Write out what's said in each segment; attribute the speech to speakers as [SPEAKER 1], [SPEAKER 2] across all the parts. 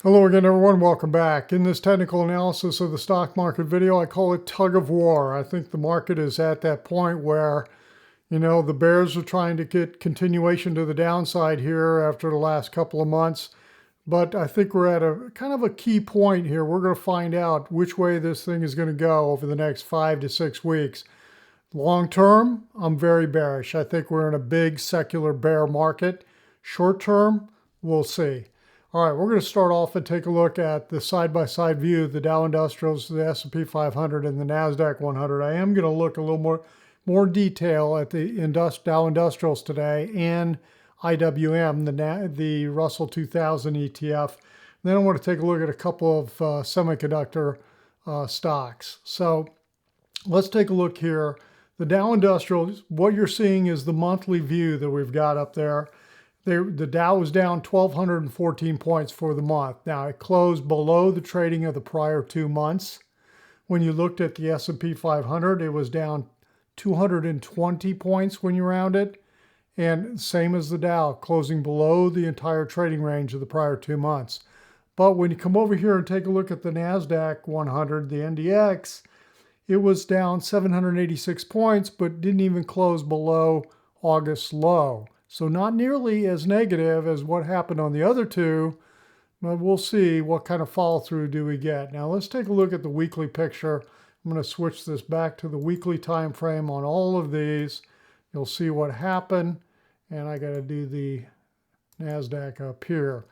[SPEAKER 1] Hello again, everyone. Welcome back. In this technical analysis of the stock market video, I call it tug of war. I think the market is at that point where, the bears are trying to get continuation to the downside here after the last couple of months. But I think we're at a kind of a key point here. We're going to find out which way this thing is going to go over the next 5 to 6 weeks. Long term, I'm very bearish. I think we're in a big secular bear market. Short term, we'll see. All right, we're going to start off and take a look at the side-by-side view of the Dow Industrials, the S&P 500, and the Nasdaq 100. I am going to look a little more detail at the Dow Industrials today and IWM, the Russell 2000 ETF. Then I want to take a look at a couple of semiconductor stocks. So let's take a look here. The Dow Industrials, what you're seeing is the monthly view that we've got up there. The Dow was down 1,214 points for the month. Now, it closed below the trading of the prior 2 months. When you looked at the S&P 500, it was down 220 points when you round it. And same as the Dow, closing below the entire trading range of the prior 2 months. But when you come over here and take a look at the Nasdaq 100, the NDX, it was down 786 points, but didn't even close below August's low. So not nearly as negative as what happened on the other two, but we'll see what kind of follow through do we get. Now let's take a look at the weekly picture. I'm going to switch this back to the weekly time frame on all of these. You'll see what happened, and I got to do the Nasdaq up here.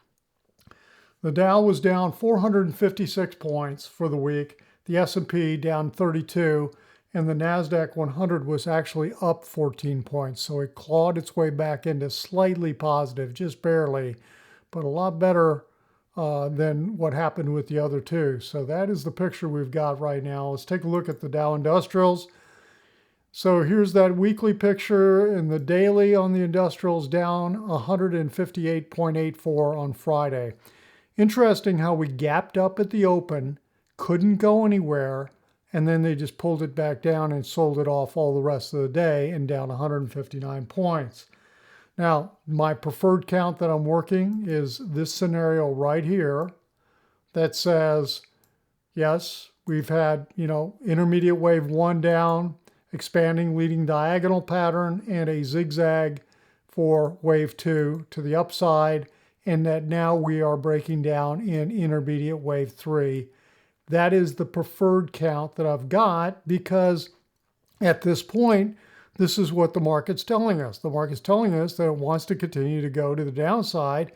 [SPEAKER 1] The Dow was down 456 points for the week. The S&P down 32. And the Nasdaq 100 was actually up 14 points. So it clawed its way back into slightly positive, just barely, but a lot better than what happened with the other two. So that is the picture we've got right now. Let's take a look at the Dow Industrials. So here's that weekly picture, and the daily on the industrials down 158.84 on Friday. Interesting how we gapped up at the open, couldn't go anywhere, and then they just pulled it back down and sold it off all the rest of the day and down 159 points. Now, my preferred count that I'm working is this scenario right here that says, yes, we've had, intermediate wave 1 down, expanding leading diagonal pattern, and a zigzag for wave 2 to the upside, and that now we are breaking down in intermediate wave 3. That is the preferred count that I've got because at this point, this is what the market's telling us. The market's telling us that it wants to continue to go to the downside.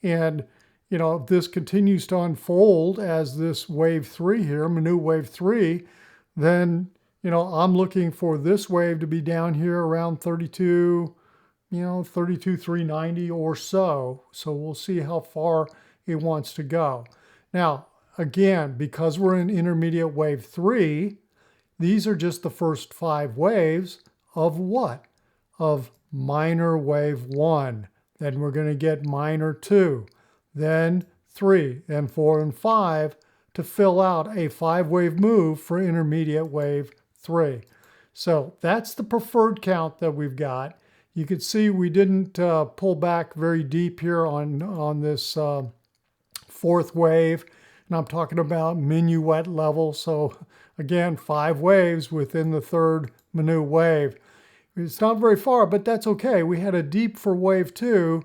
[SPEAKER 1] And, if this continues to unfold as this wave 3 here, Manu wave 3, then, I'm looking for this wave to be down here around 32, 32,390 or so. So we'll see how far it wants to go. Now, again, because we're in intermediate wave 3, these are just the first 5 waves of what? Of minor wave 1. Then we're going to get minor 2, then 3, then 4 and 5 to fill out a 5-wave move for intermediate wave 3. So that's the preferred count that we've got. You can see we didn't pull back very deep here on this 4th wave. And I'm talking about minuet level. So again, 5 waves within the 3rd Manu wave. It's not very far, but that's okay. We had a deep for wave 2.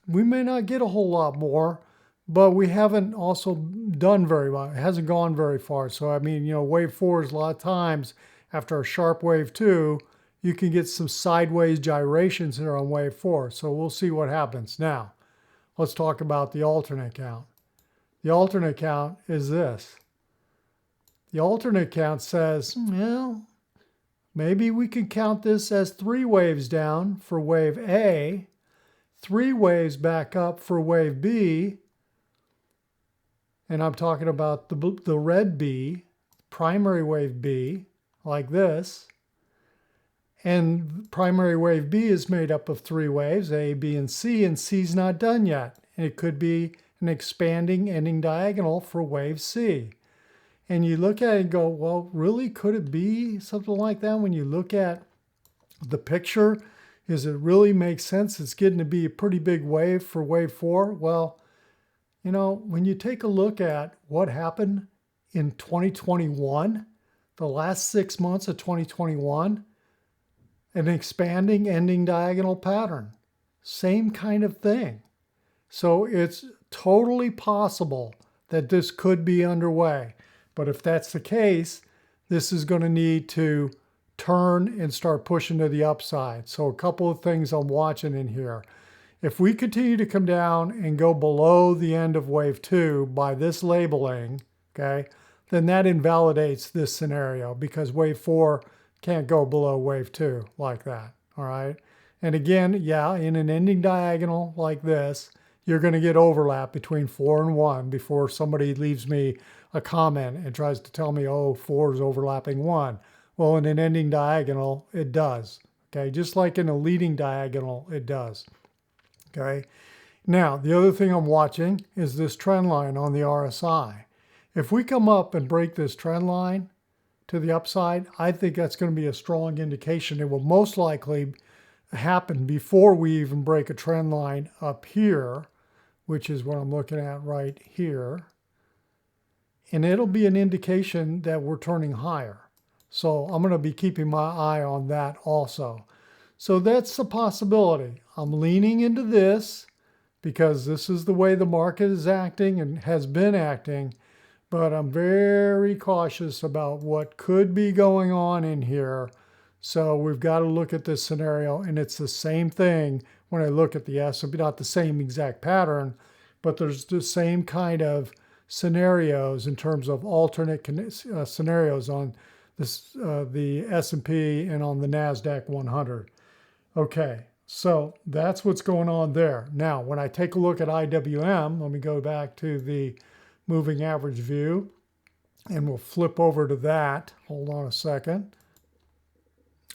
[SPEAKER 1] We may not get a whole lot more, but we haven't also done very well. It hasn't gone very far. So, wave 4 is a lot of times after a sharp wave 2, you can get some sideways gyrations here on wave 4. So we'll see what happens. Now, let's talk about the alternate count. The alternate count is this. The alternate count says, well, maybe we can count this as 3 waves down for wave A, 3 waves back up for wave B, and I'm talking about the red B, primary wave B, like this. And primary wave B is made up of 3 waves, A, B, and C's not done yet. And it could be an expanding ending diagonal for wave C. And you look at it and go, well, really, could it be something like that? When you look at the picture, does it really make sense? It's getting to be a pretty big wave for wave 4. Well, You know, when you take a look at what happened in 2021, the last 6 months of 2021, an expanding ending diagonal pattern, same kind of thing. So it's totally possible that this could be underway. But if that's the case, this is going to need to turn and start pushing to the upside. So a couple of things I'm watching in here. If we continue to come down and go below the end of wave 2 by this labeling, okay, then that invalidates this scenario because wave 4 can't go below wave 2 like that, all right? And again, yeah, in an ending diagonal like this, you're going to get overlap between 4 and 1 before somebody leaves me a comment and tries to tell me, oh, 4 is overlapping 1. Well, in an ending diagonal, it does, okay? Just like in a leading diagonal, it does. Okay. Now, the other thing I'm watching is this trend line on the RSI. If we come up and break this trend line to the upside, I think that's going to be a strong indication. It will most likely happen before we even break a trend line up here, which is what I'm looking at right here. And it'll be an indication that we're turning higher. So I'm going to be keeping my eye on that also. So that's a possibility. I'm leaning into this because this is the way the market is acting and has been acting, but I'm very cautious about what could be going on in here. So we've got to look at this scenario, and it's the same thing when I look at the S&P, not the same exact pattern, but there's the same kind of scenarios in terms of alternate scenarios on this, the S&P and on the Nasdaq 100. Okay, so that's what's going on there. Now, when I take a look at IWM, let me go back to the moving average view, and we'll flip over to that. Hold on a second.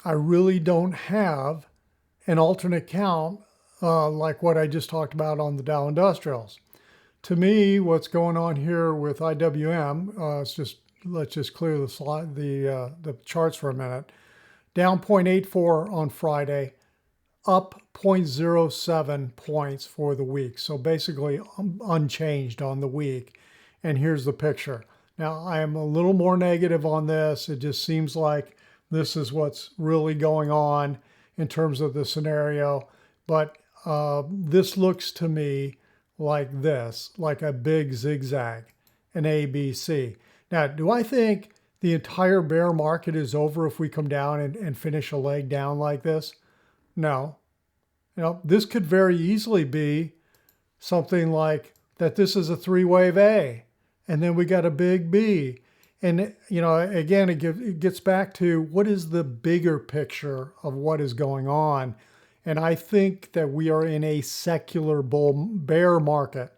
[SPEAKER 1] I really don't have an alternate count like what I just talked about on the Dow Industrials. To me, what's going on here with IWM, let's just clear the slide, the charts for a minute. Down 0.84 on Friday. Up 0.07 points for the week. So basically unchanged on the week. And here's the picture. Now, I am a little more negative on this. It just seems like this is what's really going on in terms of the scenario. But this looks to me like this, like a big zigzag, an ABC. Now, do I think the entire bear market is over if we come down and finish a leg down like this? No. You know, this could very easily be something like that this is a three-wave A, and then we got a big B. And, you know, again, it gets back to what is the bigger picture of what is going on. And I think that we are in a secular bear market,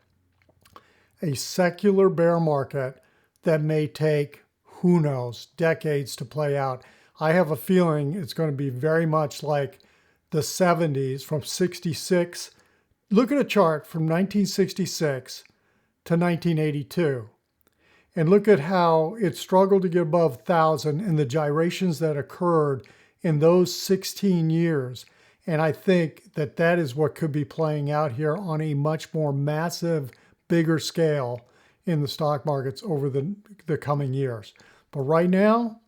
[SPEAKER 1] a secular bear market that may take, who knows, decades to play out. I have a feeling it's going to be very much like the 70s from 66. Look at a chart from 1966 to 1982 and look at how it struggled to get above 1,000 and the gyrations that occurred in those 16 years. And I think that that is what could be playing out here on a much more massive, bigger scale in the stock markets over the coming years. But right now,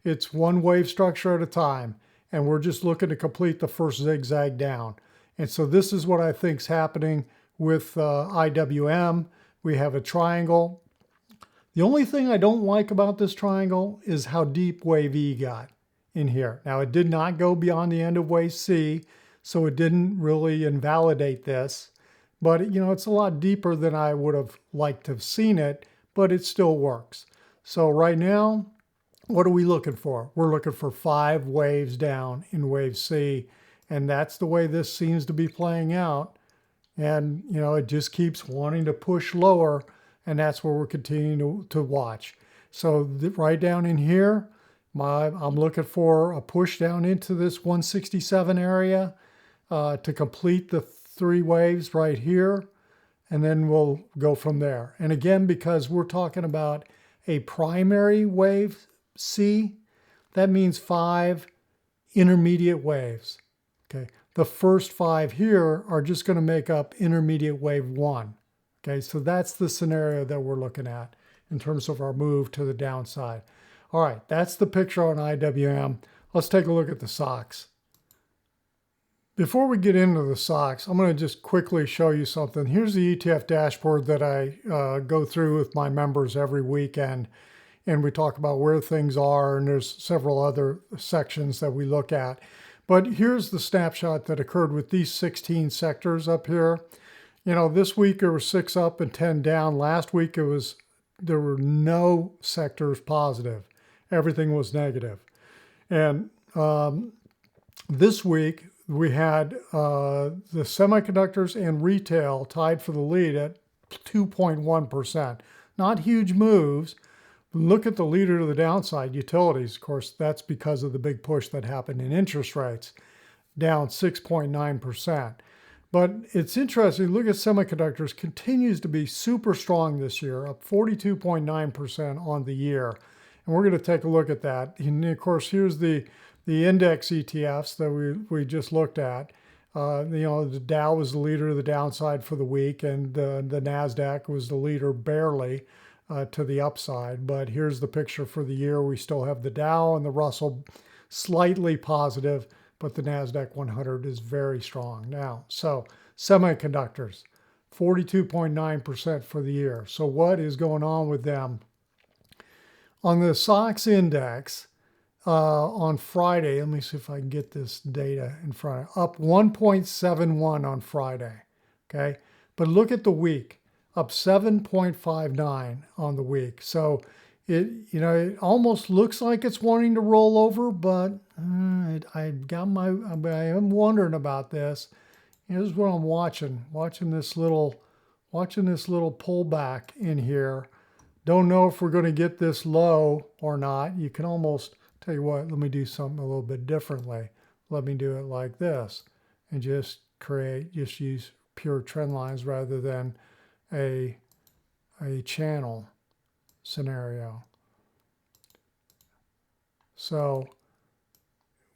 [SPEAKER 1] it's one wave structure at a time. And we're just looking to complete the first zigzag down. And so this is what I think is happening with IWM. We have a triangle. The only thing I don't like about this triangle is how deep wave E got in here. Now, it did not go beyond the end of wave C, so it didn't really invalidate this. But, you know, it's a lot deeper than I would have liked to have seen it, but it still works. So right now, what are we looking for? We're looking for 5 waves down in wave C, and that's the way this seems to be playing out. And, you know, it just keeps wanting to push lower, and that's where we're continuing to watch. So right down in here, I'm looking for a push down into this 167 area to complete the 3 waves right here, and then we'll go from there. And again, because we're talking about a primary wave C, that means 5 intermediate waves. Okay, the first 5 here are just going to make up intermediate wave 1. Okay, so that's the scenario that we're looking at in terms of our move to the downside. All right, that's the picture on IWM. Let's take a look at the stocks. Before we get into the stocks, I'm going to just quickly show you something. Here's the ETF dashboard that I go through with my members every weekend, and we talk about where things are, and there's several other sections that we look at. But here's the snapshot that occurred with these 16 sectors up here. You know, this week there were 6 up and 10 down. Last week there were no sectors positive. Everything was negative. And this week we had the semiconductors and retail tied for the lead at 2.1%. Not huge moves. Look at the leader to the downside, utilities. Of course, that's because of the big push that happened in interest rates, down 6.9%. But it's interesting, look at semiconductors, continues to be super strong this year, up 42.9% on the year. And we're going to take a look at that. And of course, here's the index ETFs that we just looked at. The Dow was the leader to the downside for the week, and the Nasdaq was the leader barely to the upside. But here's the picture for the year. We still have the Dow and the Russell slightly positive, but the Nasdaq 100 is very strong now. So semiconductors, 42.9% for the year. So what is going on with them? On the SOX index on Friday, let me see if I can get this data in front of up 1.71 on Friday. Okay, but look at the week, up 7.59 on the week. So it almost looks like it's wanting to roll over, but I am wondering about this. Here's what I'm watching this little pullback in here. Don't know if we're going to get this low or not. You can almost tell you what. Let me do something a little bit differently. Let me do it like this, and just use pure trend lines rather than a channel scenario. So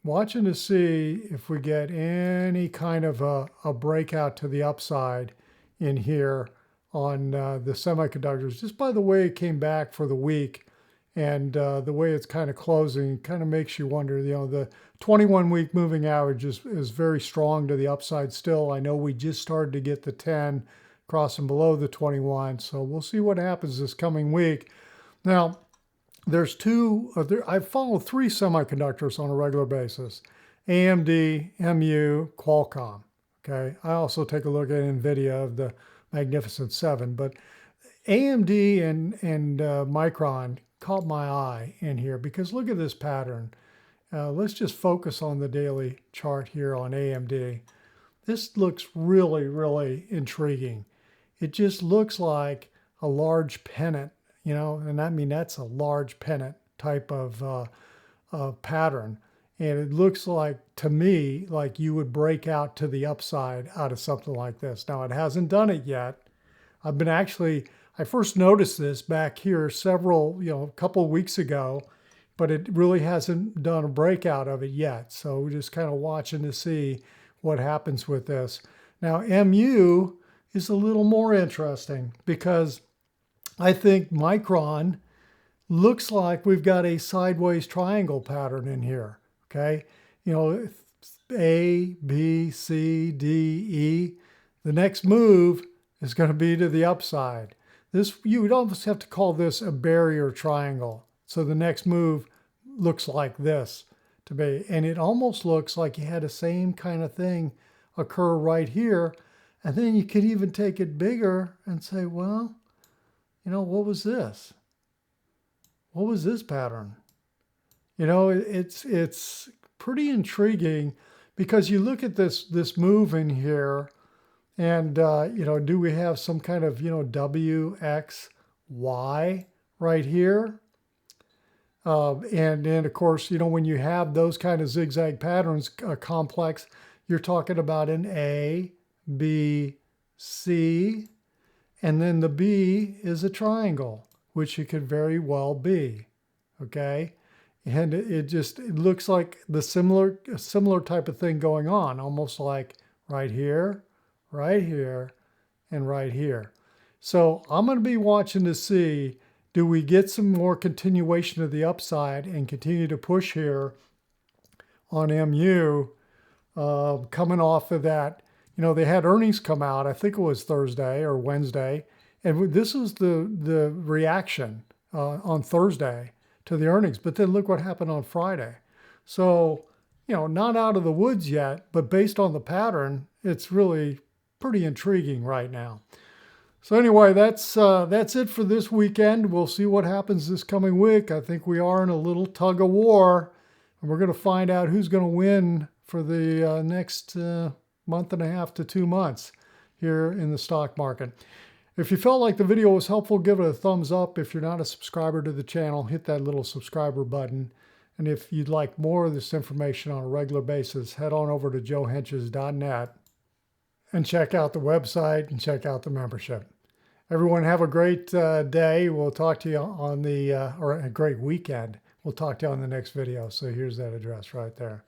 [SPEAKER 1] watching to see if we get any kind of a breakout to the upside in here on the semiconductors. Just by the way it came back for the week and the way it's kind of closing, kind of makes you wonder, the 21-week moving average is very strong to the upside still. I know we just started to get the 10 crossing below the 21, so we'll see what happens this coming week. Now, there's I follow 3 semiconductors on a regular basis: AMD, MU, Qualcomm. Okay, I also take a look at NVIDIA of the Magnificent Seven, but AMD and Micron caught my eye in here because look at this pattern. Let's just focus on the daily chart here on AMD. This looks really, really intriguing. It just looks like a large pennant, and I mean, that's a large pennant type of pattern. And it looks like, to me, like you would break out to the upside out of something like this. Now, it hasn't done it yet. I first noticed this back here a couple of weeks ago, but it really hasn't done a breakout of it yet. So we're just kind of watching to see what happens with this. Now, MU is a little more interesting because I think Micron looks like we've got a sideways triangle pattern in here. Okay, A, B, C, D, E. The next move is going to be to the upside. You would almost have to call this a barrier triangle. So the next move looks like this to me, and it almost looks like you had the same kind of thing occur right here. And then you could even take it bigger and say, well, what was this? What was this pattern? It's pretty intriguing because you look at this move in here, and do we have some kind of W, X, Y right here? And then of course, when you have those kind of zigzag patterns, complex, you're talking about an A, B, C, and then the B is a triangle, which it could very well be. Okay, and it looks like a similar type of thing going on, almost like right here, and right here. So I'm going to be watching to see, do we get some more continuation of the upside and continue to push here on MU coming off of that. You know, they had earnings come out, I think it was Thursday or Wednesday, and this is the reaction on Thursday to the earnings. But then look what happened on Friday. So, you know, not out of the woods yet, but based on the pattern, it's really pretty intriguing right now. So anyway, that's it for this weekend. We'll see what happens this coming week. I think we are in a little tug of war, and we're going to find out who's going to win for the next month and a half to 2 months here in the stock market. If you felt like the video was helpful, give it a thumbs up. If you're not a subscriber to the channel, hit that little subscriber button. And if you'd like more of this information on a regular basis, head on over to joehenches.net and check out the website and check out the membership. Everyone have a great day. We'll talk to you on the, or a great weekend. We'll talk to you on the next video. So here's that address right there.